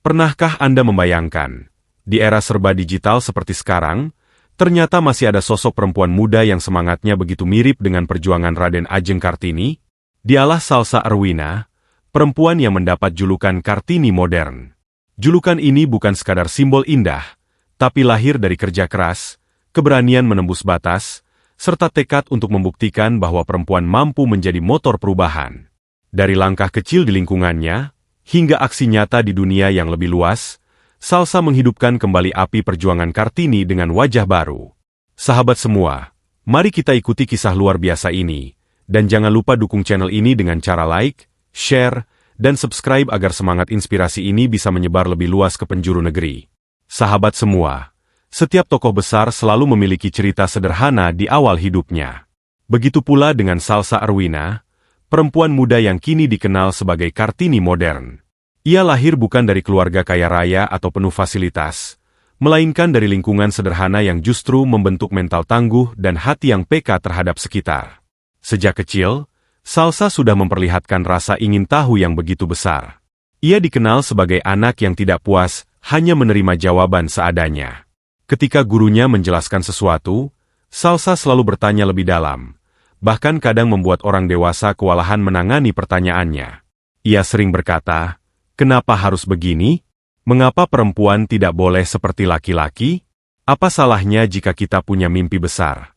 Pernahkah Anda membayangkan, di era serba digital seperti sekarang, ternyata masih ada sosok perempuan muda yang semangatnya begitu mirip dengan perjuangan Raden Ajeng Kartini? Dialah Salsa Arwina, perempuan yang mendapat julukan Kartini modern. Julukan ini bukan sekadar simbol indah, tapi lahir dari kerja keras, keberanian menembus batas, serta tekad untuk membuktikan bahwa perempuan mampu menjadi motor perubahan. Dari langkah kecil di lingkungannya, hingga aksi nyata di dunia yang lebih luas, Salsa menghidupkan kembali api perjuangan Kartini dengan wajah baru. Sahabat semua, mari kita ikuti kisah luar biasa ini, dan jangan lupa dukung channel ini dengan cara like, share, dan subscribe agar semangat inspirasi ini bisa menyebar lebih luas ke penjuru negeri. Sahabat semua, setiap tokoh besar selalu memiliki cerita sederhana di awal hidupnya. Begitu pula dengan Salsa Arwina, perempuan muda yang kini dikenal sebagai Kartini modern. Ia lahir bukan dari keluarga kaya raya atau penuh fasilitas, melainkan dari lingkungan sederhana yang justru membentuk mental tangguh dan hati yang peka terhadap sekitar. Sejak kecil, Salsa sudah memperlihatkan rasa ingin tahu yang begitu besar. Ia dikenal sebagai anak yang tidak puas hanya menerima jawaban seadanya. Ketika gurunya menjelaskan sesuatu, Salsa selalu bertanya lebih dalam, bahkan kadang membuat orang dewasa kewalahan menangani pertanyaannya. Ia sering berkata, "Kenapa harus begini? Mengapa perempuan tidak boleh seperti laki-laki? Apa salahnya jika kita punya mimpi besar?"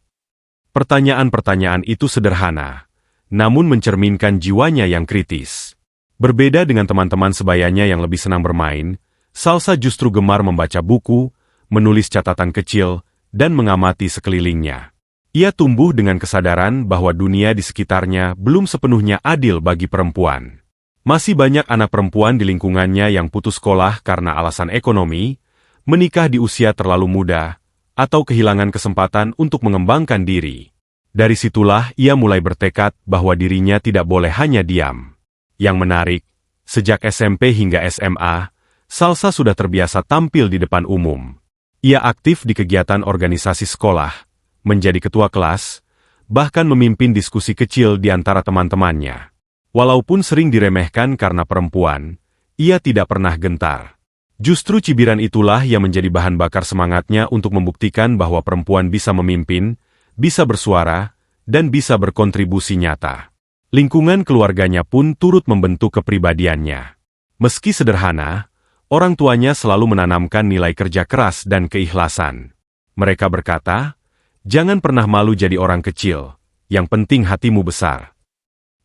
Pertanyaan-pertanyaan itu sederhana, namun mencerminkan jiwanya yang kritis. Berbeda dengan teman-teman sebayanya yang lebih senang bermain, Salsa justru gemar membaca buku, menulis catatan kecil, dan mengamati sekelilingnya. Ia tumbuh dengan kesadaran bahwa dunia di sekitarnya belum sepenuhnya adil bagi perempuan. Masih banyak anak perempuan di lingkungannya yang putus sekolah karena alasan ekonomi, menikah di usia terlalu muda, atau kehilangan kesempatan untuk mengembangkan diri. Dari situlah ia mulai bertekad bahwa dirinya tidak boleh hanya diam. Yang menarik, sejak SMP hingga SMA, Salsa sudah terbiasa tampil di depan umum. Ia aktif di kegiatan organisasi sekolah, menjadi ketua kelas, bahkan memimpin diskusi kecil di antara teman-temannya. Walaupun sering diremehkan karena perempuan, ia tidak pernah gentar. Justru cibiran itulah yang menjadi bahan bakar semangatnya untuk membuktikan bahwa perempuan bisa memimpin, bisa bersuara, dan bisa berkontribusi nyata. Lingkungan keluarganya pun turut membentuk kepribadiannya. Meski sederhana, orang tuanya selalu menanamkan nilai kerja keras dan keikhlasan. Mereka berkata, "Jangan pernah malu jadi orang kecil, yang penting hatimu besar."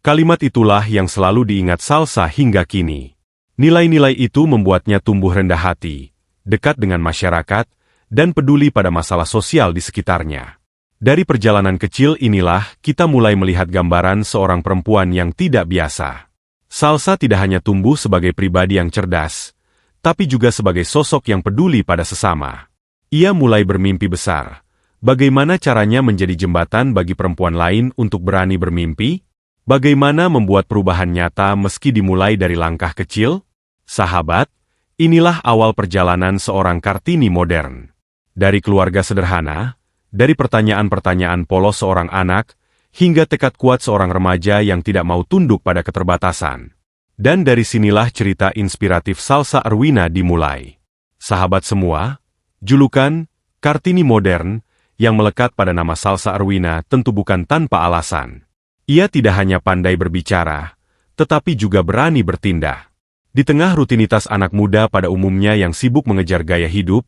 Kalimat itulah yang selalu diingat Salsa hingga kini. Nilai-nilai itu membuatnya tumbuh rendah hati, dekat dengan masyarakat, dan peduli pada masalah sosial di sekitarnya. Dari perjalanan kecil inilah kita mulai melihat gambaran seorang perempuan yang tidak biasa. Salsa tidak hanya tumbuh sebagai pribadi yang cerdas, tapi juga sebagai sosok yang peduli pada sesama. Ia mulai bermimpi besar. Bagaimana caranya menjadi jembatan bagi perempuan lain untuk berani bermimpi? Bagaimana membuat perubahan nyata meski dimulai dari langkah kecil? Sahabat, inilah awal perjalanan seorang Kartini modern. Dari keluarga sederhana, dari pertanyaan-pertanyaan polos seorang anak, hingga tekad kuat seorang remaja yang tidak mau tunduk pada keterbatasan. Dan dari sinilah cerita inspiratif Salsa Arwina dimulai. Sahabat semua, julukan Kartini modern yang melekat pada nama Salsa Arwina tentu bukan tanpa alasan. Ia tidak hanya pandai berbicara, tetapi juga berani bertindak. Di tengah rutinitas anak muda pada umumnya yang sibuk mengejar gaya hidup,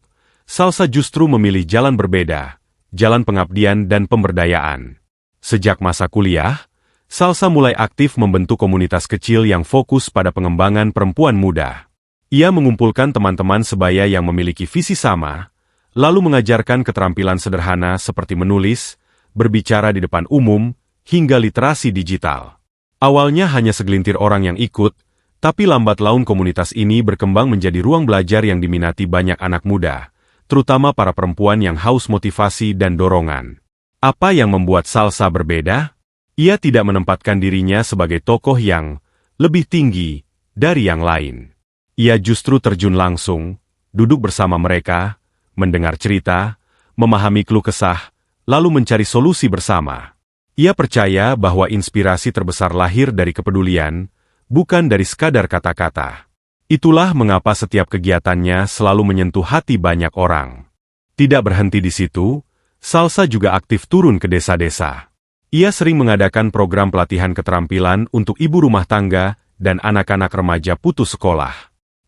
Salsa justru memilih jalan berbeda, jalan pengabdian dan pemberdayaan. Sejak masa kuliah, Salsa mulai aktif membentuk komunitas kecil yang fokus pada pengembangan perempuan muda. Ia mengumpulkan teman-teman sebaya yang memiliki visi sama, lalu mengajarkan keterampilan sederhana seperti menulis, berbicara di depan umum, hingga literasi digital. Awalnya hanya segelintir orang yang ikut, tapi lambat laun komunitas ini berkembang menjadi ruang belajar yang diminati banyak anak muda, terutama para perempuan yang haus motivasi dan dorongan. Apa yang membuat Salsa berbeda? Ia tidak menempatkan dirinya sebagai tokoh yang lebih tinggi dari yang lain. Ia justru terjun langsung, duduk bersama mereka, mendengar cerita, memahami keluh kesah, lalu mencari solusi bersama. Ia percaya bahwa inspirasi terbesar lahir dari kepedulian, bukan dari sekadar kata-kata. Itulah mengapa setiap kegiatannya selalu menyentuh hati banyak orang. Tidak berhenti di situ, Salsa juga aktif turun ke desa-desa. Ia sering mengadakan program pelatihan keterampilan untuk ibu rumah tangga dan anak-anak remaja putus sekolah.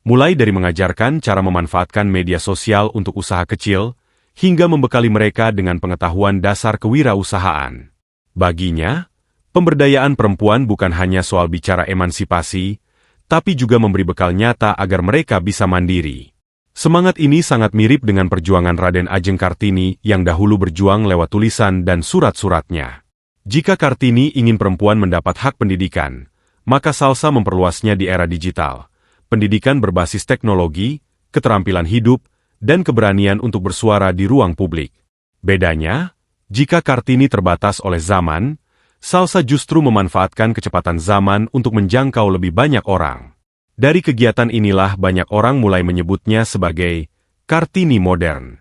Mulai dari mengajarkan cara memanfaatkan media sosial untuk usaha kecil, hingga membekali mereka dengan pengetahuan dasar kewirausahaan. Baginya, pemberdayaan perempuan bukan hanya soal bicara emansipasi, tapi juga memberi bekal nyata agar mereka bisa mandiri. Semangat ini sangat mirip dengan perjuangan Raden Ajeng Kartini yang dahulu berjuang lewat tulisan dan surat-suratnya. Jika Kartini ingin perempuan mendapat hak pendidikan, maka Salsa memperluasnya di era digital. Pendidikan berbasis teknologi, keterampilan hidup, dan keberanian untuk bersuara di ruang publik. Bedanya, jika Kartini terbatas oleh zaman, Salsa justru memanfaatkan kecepatan zaman untuk menjangkau lebih banyak orang. Dari kegiatan inilah banyak orang mulai menyebutnya sebagai Kartini modern.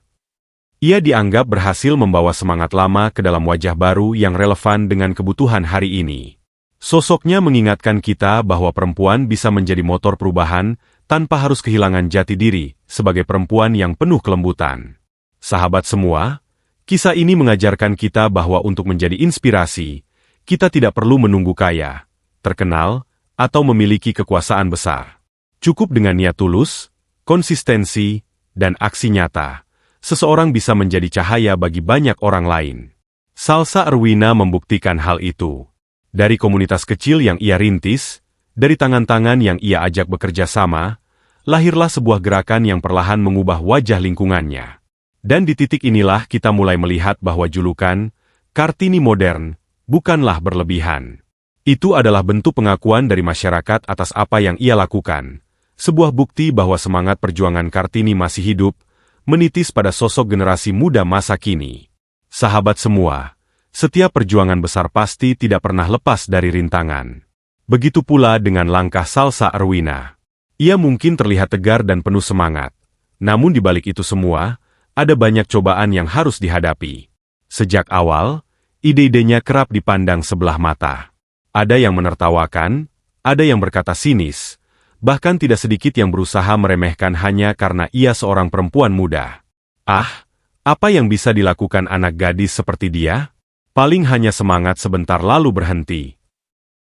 Ia dianggap berhasil membawa semangat lama ke dalam wajah baru yang relevan dengan kebutuhan hari ini. Sosoknya mengingatkan kita bahwa perempuan bisa menjadi motor perubahan tanpa harus kehilangan jati diri sebagai perempuan yang penuh kelembutan. Sahabat semua, kisah ini mengajarkan kita bahwa untuk menjadi inspirasi, kita tidak perlu menunggu kaya, terkenal, atau memiliki kekuasaan besar. Cukup dengan niat tulus, konsistensi, dan aksi nyata, seseorang bisa menjadi cahaya bagi banyak orang lain. Salsa Erwina membuktikan hal itu. Dari komunitas kecil yang ia rintis, dari tangan-tangan yang ia ajak bekerja sama, lahirlah sebuah gerakan yang perlahan mengubah wajah lingkungannya. Dan di titik inilah kita mulai melihat bahwa julukan Kartini modern bukanlah berlebihan. Itu adalah bentuk pengakuan dari masyarakat atas apa yang ia lakukan. Sebuah bukti bahwa semangat perjuangan Kartini masih hidup, menitis pada sosok generasi muda masa kini. Sahabat semua, setiap perjuangan besar pasti tidak pernah lepas dari rintangan. Begitu pula dengan langkah Salsa Erwina. Ia mungkin terlihat tegar dan penuh semangat. Namun di balik itu semua, ada banyak cobaan yang harus dihadapi. Sejak awal, ide-idenya kerap dipandang sebelah mata. Ada yang menertawakan, ada yang berkata sinis, bahkan tidak sedikit yang berusaha meremehkan hanya karena ia seorang perempuan muda. Ah, apa yang bisa dilakukan anak gadis seperti dia? Paling hanya semangat sebentar lalu berhenti.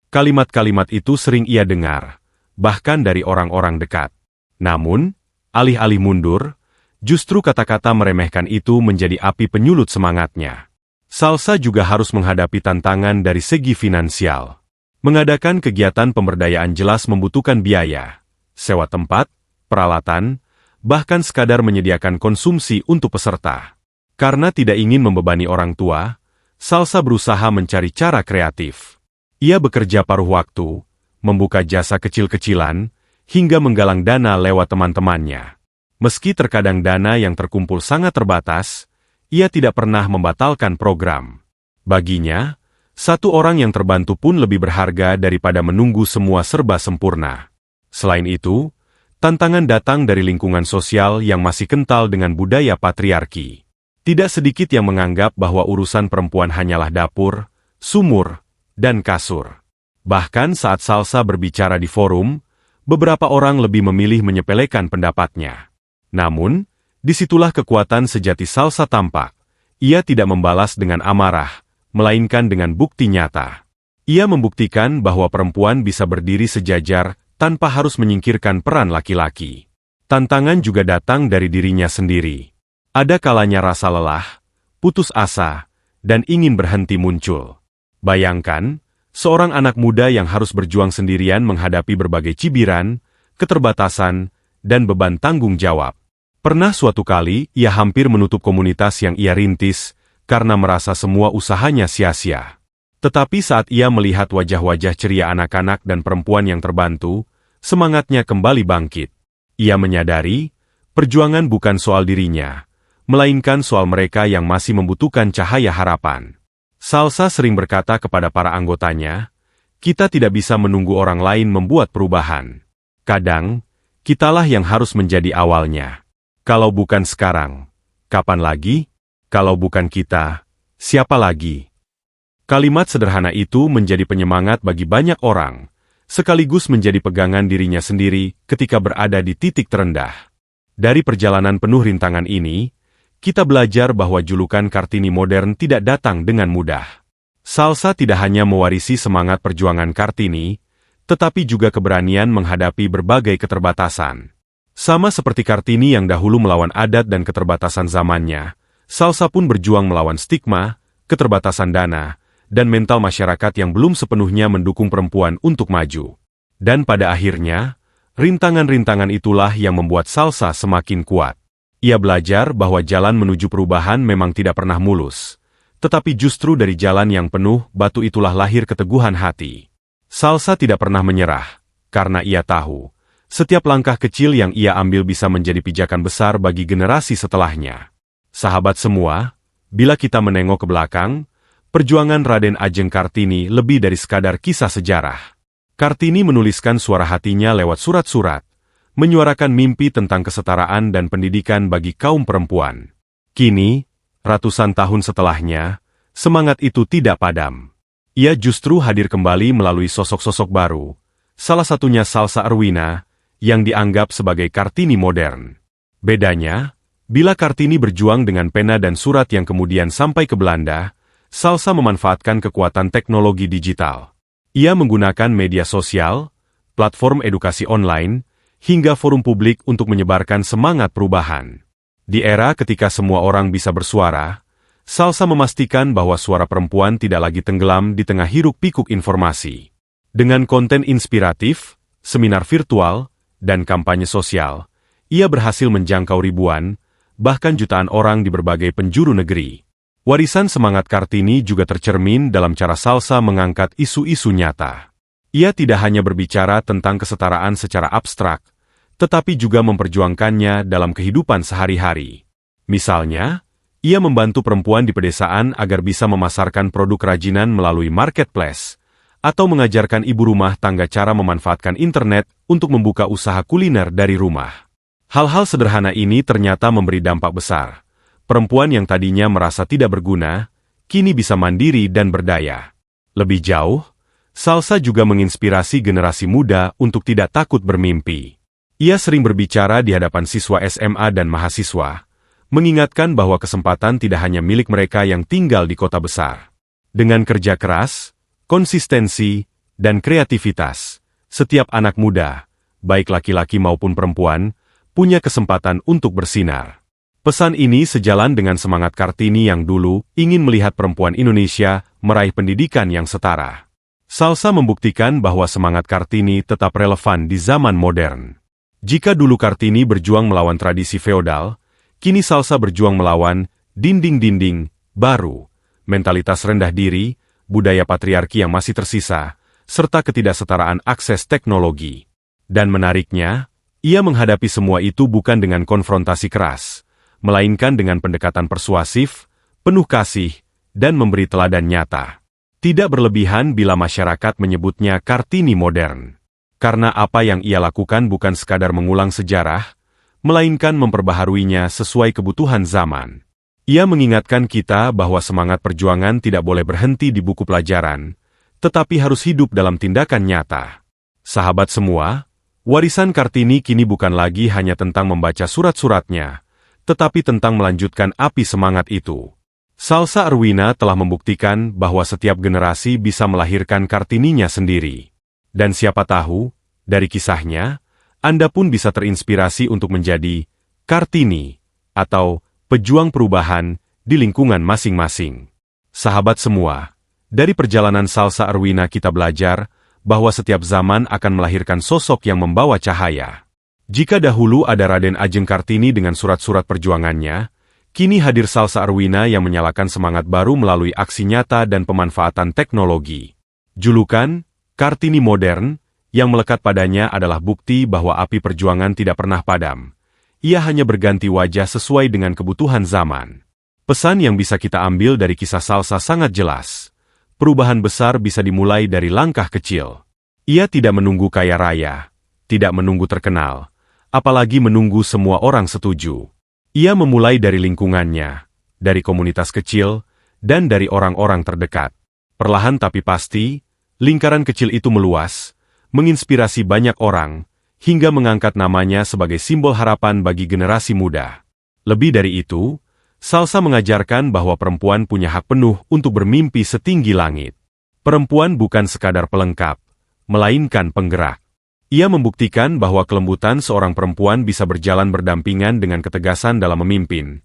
Kalimat-kalimat itu sering ia dengar, bahkan dari orang-orang dekat. Namun, alih-alih mundur, justru kata-kata meremehkan itu menjadi api penyulut semangatnya. Salsa juga harus menghadapi tantangan dari segi finansial. Mengadakan kegiatan pemberdayaan jelas membutuhkan biaya, sewa tempat, peralatan, bahkan sekadar menyediakan konsumsi untuk peserta. Karena tidak ingin membebani orang tua, Salsa berusaha mencari cara kreatif. Ia bekerja paruh waktu, membuka jasa kecil-kecilan, hingga menggalang dana lewat teman-temannya. Meski terkadang dana yang terkumpul sangat terbatas, ia tidak pernah membatalkan program. Baginya, satu orang yang terbantu pun lebih berharga daripada menunggu semua serba sempurna. Selain itu, tantangan datang dari lingkungan sosial yang masih kental dengan budaya patriarki. Tidak sedikit yang menganggap bahwa urusan perempuan hanyalah dapur, sumur, dan kasur. Bahkan saat Salsa berbicara di forum, beberapa orang lebih memilih menyepelekan pendapatnya. Namun, disitulah kekuatan sejati Salsa tampak. Ia tidak membalas dengan amarah, melainkan dengan bukti nyata. Ia membuktikan bahwa perempuan bisa berdiri sejajar tanpa harus menyingkirkan peran laki-laki. Tantangan juga datang dari dirinya sendiri. Ada kalanya rasa lelah, putus asa, dan ingin berhenti muncul. Bayangkan, seorang anak muda yang harus berjuang sendirian menghadapi berbagai cibiran, keterbatasan, dan beban tanggung jawab. Pernah suatu kali, ia hampir menutup komunitas yang ia rintis, karena merasa semua usahanya sia-sia. Tetapi saat ia melihat wajah-wajah ceria anak-anak dan perempuan yang terbantu, semangatnya kembali bangkit. Ia menyadari, perjuangan bukan soal dirinya, melainkan soal mereka yang masih membutuhkan cahaya harapan. Salsa sering berkata kepada para anggotanya, kita tidak bisa menunggu orang lain membuat perubahan. Kadang, kitalah yang harus menjadi awalnya. Kalau bukan sekarang, kapan lagi? Kalau bukan kita, siapa lagi? Kalimat sederhana itu menjadi penyemangat bagi banyak orang, sekaligus menjadi pegangan dirinya sendiri ketika berada di titik terendah. Dari perjalanan penuh rintangan ini, kita belajar bahwa julukan Kartini modern tidak datang dengan mudah. Salsa tidak hanya mewarisi semangat perjuangan Kartini, tetapi juga keberanian menghadapi berbagai keterbatasan. Sama seperti Kartini yang dahulu melawan adat dan keterbatasan zamannya, Salsa pun berjuang melawan stigma, keterbatasan dana, dan mental masyarakat yang belum sepenuhnya mendukung perempuan untuk maju. Dan pada akhirnya, rintangan-rintangan itulah yang membuat Salsa semakin kuat. Ia belajar bahwa jalan menuju perubahan memang tidak pernah mulus, tetapi justru dari jalan yang penuh batu itulah lahir keteguhan hati. Salsa tidak pernah menyerah, karena ia tahu, setiap langkah kecil yang ia ambil bisa menjadi pijakan besar bagi generasi setelahnya. Sahabat semua, bila kita menengok ke belakang, perjuangan Raden Ajeng Kartini lebih dari sekadar kisah sejarah. Kartini menuliskan suara hatinya lewat surat-surat, menyuarakan mimpi tentang kesetaraan dan pendidikan bagi kaum perempuan. Kini, ratusan tahun setelahnya, semangat itu tidak padam. Ia justru hadir kembali melalui sosok-sosok baru, salah satunya Salsa Arwina, yang dianggap sebagai Kartini modern. Bedanya, bila Kartini berjuang dengan pena dan surat yang kemudian sampai ke Belanda, Salsa memanfaatkan kekuatan teknologi digital. Ia menggunakan media sosial, platform edukasi online, hingga forum publik untuk menyebarkan semangat perubahan. Di era ketika semua orang bisa bersuara, Salsa memastikan bahwa suara perempuan tidak lagi tenggelam di tengah hiruk-pikuk informasi. Dengan konten inspiratif, seminar virtual, dan kampanye sosial, ia berhasil menjangkau ribuan, bahkan jutaan orang di berbagai penjuru negeri. Warisan semangat Kartini juga tercermin dalam cara Salsa mengangkat isu-isu nyata. Ia tidak hanya berbicara tentang kesetaraan secara abstrak, tetapi juga memperjuangkannya dalam kehidupan sehari-hari. Misalnya, ia membantu perempuan di pedesaan agar bisa memasarkan produk kerajinan melalui marketplace, atau mengajarkan ibu rumah tangga cara memanfaatkan internet untuk membuka usaha kuliner dari rumah. Hal-hal sederhana ini ternyata memberi dampak besar. Perempuan yang tadinya merasa tidak berguna, kini bisa mandiri dan berdaya. Lebih jauh, Salsa juga menginspirasi generasi muda untuk tidak takut bermimpi. Ia sering berbicara di hadapan siswa SMA dan mahasiswa, mengingatkan bahwa kesempatan tidak hanya milik mereka yang tinggal di kota besar. Dengan kerja keras, konsistensi, dan kreativitas, setiap anak muda, baik laki-laki maupun perempuan, punya kesempatan untuk bersinar. Pesan ini sejalan dengan semangat Kartini yang dulu ingin melihat perempuan Indonesia meraih pendidikan yang setara. Salsa membuktikan bahwa semangat Kartini tetap relevan di zaman modern. Jika dulu Kartini berjuang melawan tradisi feodal, kini Salsa berjuang melawan dinding-dinding baru, mentalitas rendah diri, budaya patriarki yang masih tersisa, serta ketidaksetaraan akses teknologi. Dan menariknya, ia menghadapi semua itu bukan dengan konfrontasi keras, melainkan dengan pendekatan persuasif, penuh kasih, dan memberi teladan nyata. Tidak berlebihan bila masyarakat menyebutnya Kartini modern. Karena apa yang ia lakukan bukan sekadar mengulang sejarah, melainkan memperbaharuinya sesuai kebutuhan zaman. Ia mengingatkan kita bahwa semangat perjuangan tidak boleh berhenti di buku pelajaran, tetapi harus hidup dalam tindakan nyata. Sahabat semua, warisan Kartini kini bukan lagi hanya tentang membaca surat-suratnya, tetapi tentang melanjutkan api semangat itu. Salsa Arwina telah membuktikan bahwa setiap generasi bisa melahirkan Kartininya sendiri. Dan siapa tahu, dari kisahnya, Anda pun bisa terinspirasi untuk menjadi Kartini, atau pejuang perubahan di lingkungan masing-masing. Sahabat semua, dari perjalanan Salsa Arwina kita belajar bahwa setiap zaman akan melahirkan sosok yang membawa cahaya. Jika dahulu ada Raden Ajeng Kartini dengan surat-surat perjuangannya, kini hadir Salsa Arwina yang menyalakan semangat baru melalui aksi nyata dan pemanfaatan teknologi. Julukan, Kartini modern, yang melekat padanya adalah bukti bahwa api perjuangan tidak pernah padam. Ia hanya berganti wajah sesuai dengan kebutuhan zaman. Pesan yang bisa kita ambil dari kisah Salsa sangat jelas. Perubahan besar bisa dimulai dari langkah kecil. Ia tidak menunggu kaya raya, tidak menunggu terkenal, apalagi menunggu semua orang setuju. Ia memulai dari lingkungannya, dari komunitas kecil, dan dari orang-orang terdekat. Perlahan tapi pasti, lingkaran kecil itu meluas, menginspirasi banyak orang, hingga mengangkat namanya sebagai simbol harapan bagi generasi muda. Lebih dari itu, Salsa mengajarkan bahwa perempuan punya hak penuh untuk bermimpi setinggi langit. Perempuan bukan sekadar pelengkap, melainkan penggerak. Ia membuktikan bahwa kelembutan seorang perempuan bisa berjalan berdampingan dengan ketegasan dalam memimpin,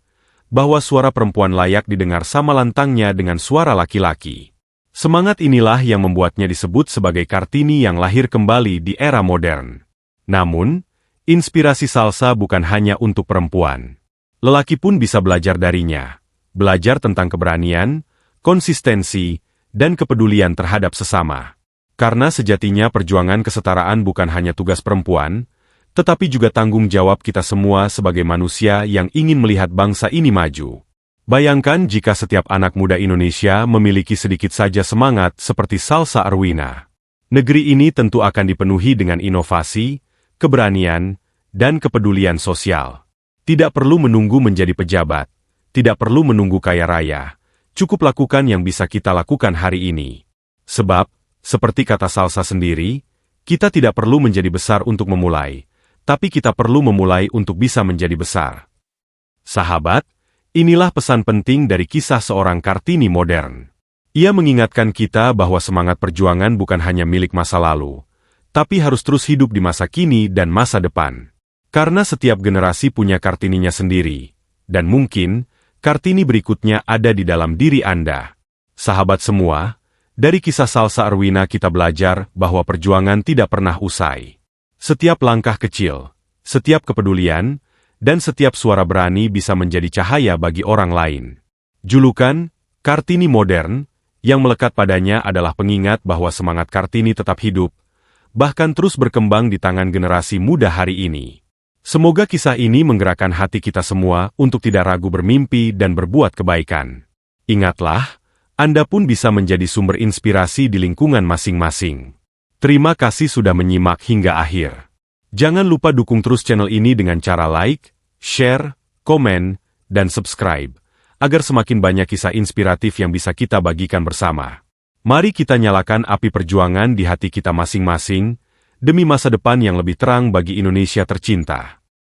bahwa suara perempuan layak didengar sama lantangnya dengan suara laki-laki. Semangat inilah yang membuatnya disebut sebagai Kartini yang lahir kembali di era modern. Namun, inspirasi Salsa bukan hanya untuk perempuan. Lelaki pun bisa belajar darinya, belajar tentang keberanian, konsistensi, dan kepedulian terhadap sesama. Karena sejatinya perjuangan kesetaraan bukan hanya tugas perempuan, tetapi juga tanggung jawab kita semua sebagai manusia yang ingin melihat bangsa ini maju. Bayangkan jika setiap anak muda Indonesia memiliki sedikit saja semangat seperti Salsa Arwina. Negeri ini tentu akan dipenuhi dengan inovasi, keberanian, dan kepedulian sosial. Tidak perlu menunggu menjadi pejabat, tidak perlu menunggu kaya raya, cukup lakukan yang bisa kita lakukan hari ini. Sebab, seperti kata Salsa sendiri, kita tidak perlu menjadi besar untuk memulai, tapi kita perlu memulai untuk bisa menjadi besar. Sahabat, inilah pesan penting dari kisah seorang Kartini modern. Ia mengingatkan kita bahwa semangat perjuangan bukan hanya milik masa lalu, tapi harus terus hidup di masa kini dan masa depan. Karena setiap generasi punya Kartininya sendiri, dan mungkin Kartini berikutnya ada di dalam diri Anda. Sahabat semua, dari kisah Salsa Arwina kita belajar bahwa perjuangan tidak pernah usai. Setiap langkah kecil, setiap kepedulian, dan setiap suara berani bisa menjadi cahaya bagi orang lain. Julukan, Kartini modern, yang melekat padanya adalah pengingat bahwa semangat Kartini tetap hidup, bahkan terus berkembang di tangan generasi muda hari ini. Semoga kisah ini menggerakkan hati kita semua untuk tidak ragu bermimpi dan berbuat kebaikan. Ingatlah, Anda pun bisa menjadi sumber inspirasi di lingkungan masing-masing. Terima kasih sudah menyimak hingga akhir. Jangan lupa dukung terus channel ini dengan cara like, share, komen, dan subscribe, agar semakin banyak kisah inspiratif yang bisa kita bagikan bersama. Mari kita nyalakan api perjuangan di hati kita masing-masing, demi masa depan yang lebih terang bagi Indonesia tercinta.